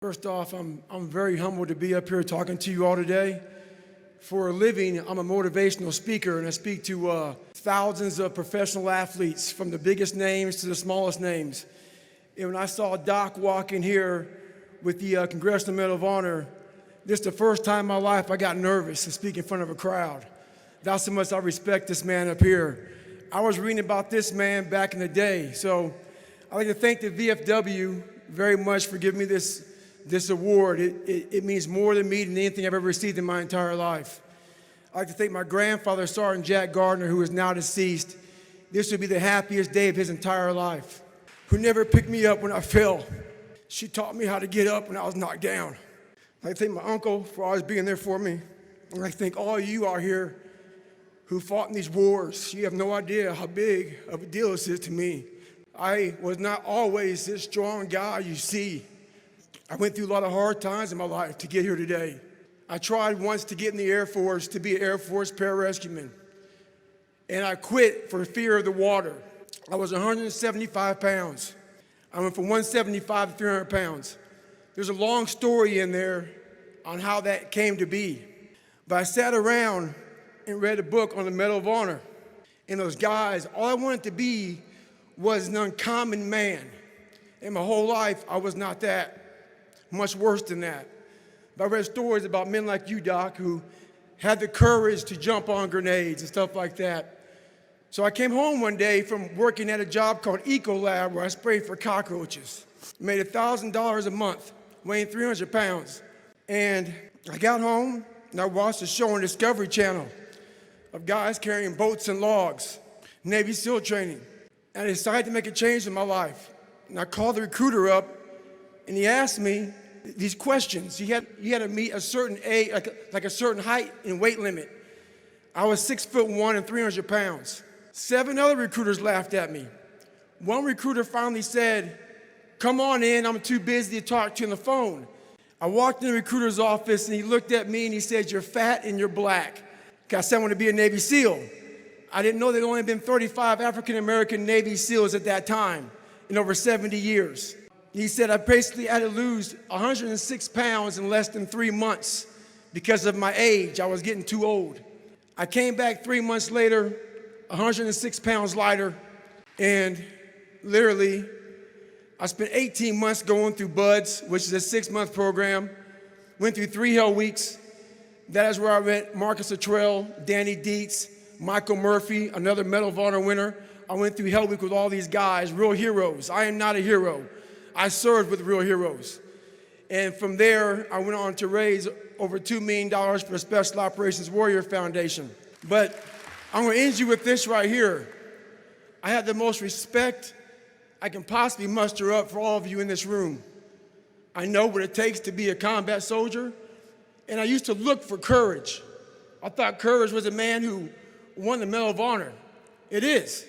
First off, I'm very humbled to be up here talking to you all today. For a living, I'm a motivational speaker, and I speak to thousands of professional athletes, from the biggest names to the smallest names. And when I saw Doc walk in here with the Congressional Medal of Honor, this is the first time in my life I got nervous to speak in front of a crowd. That's how much I respect this man up here. I was reading about this man back in the day, so I'd like to thank the VFW very much for giving me this award. It means more to me than anything I've ever received in my entire life. I'd like to thank my grandfather, Sergeant Jack Gardner, who is now deceased. This would be the happiest day of his entire life. Who never picked me up when I fell. She taught me how to get up when I was knocked down. I'd like to thank my uncle for always being there for me. I'd like to thank all of you out here who fought in these wars. You have no idea how big of a deal this is to me. I was not always this strong guy you see. I went through a lot of hard times in my life to get here today. I tried once to get in the Air Force to be an Air Force pararescueman, and I quit for fear of the water. I was 175 pounds. I went from 175 to 300 pounds. There's a long story in there on how that came to be. But I sat around and read a book on the Medal of Honor. And those guys, all I wanted to be was an uncommon man. And my whole life, I was not that. Much worse than that. But I read stories about men like you, Doc, who had the courage to jump on grenades and stuff like that. So I came home one day from working at a job called Ecolab, where I sprayed for cockroaches. Made $1,000 a month, weighing 300 pounds. And I got home and I watched a show on Discovery Channel of guys carrying boats and logs, Navy SEAL training. And I decided to make a change in my life. And I called the recruiter up, and he asked me these questions. You had to meet a certain age, like a certain height and weight limit. I was 6'1" and 300 pounds. 7 other recruiters laughed at me. One recruiter finally said, "Come on in, I'm too busy to talk to you on the phone." I walked in the recruiter's office, and he looked at me and he said, "You're fat and you're black." I said I wanted to be a Navy SEAL. I didn't know there'd only been 35 African-American Navy SEALs at that time in over 70 years. He said I basically had to lose 106 pounds in less than 3 months because of my age. I was getting too old. I came back 3 months later, 106 pounds lighter, and literally, I spent 18 months going through BUD/S, which is a 6-month program. Went through 3 hell weeks. That is where I met Marcus Luttrell, Danny Dietz, Michael Murphy, another Medal of Honor winner. I went through Hell Week with all these guys, real heroes. I am not a hero. I served with real heroes. And from there, I went on to raise over $2 million for the Special Operations Warrior Foundation. But I'm going to end you with this right here. I have the most respect I can possibly muster up for all of you in this room. I know what it takes to be a combat soldier, and I used to look for courage. I thought courage was a man who won the Medal of Honor. It is.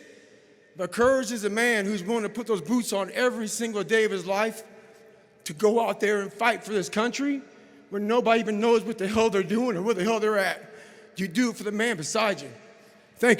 But courage is a man who's willing to put those boots on every single day of his life to go out there and fight for this country where nobody even knows what the hell they're doing or where the hell they're at. You do it for the man beside you. Thank you.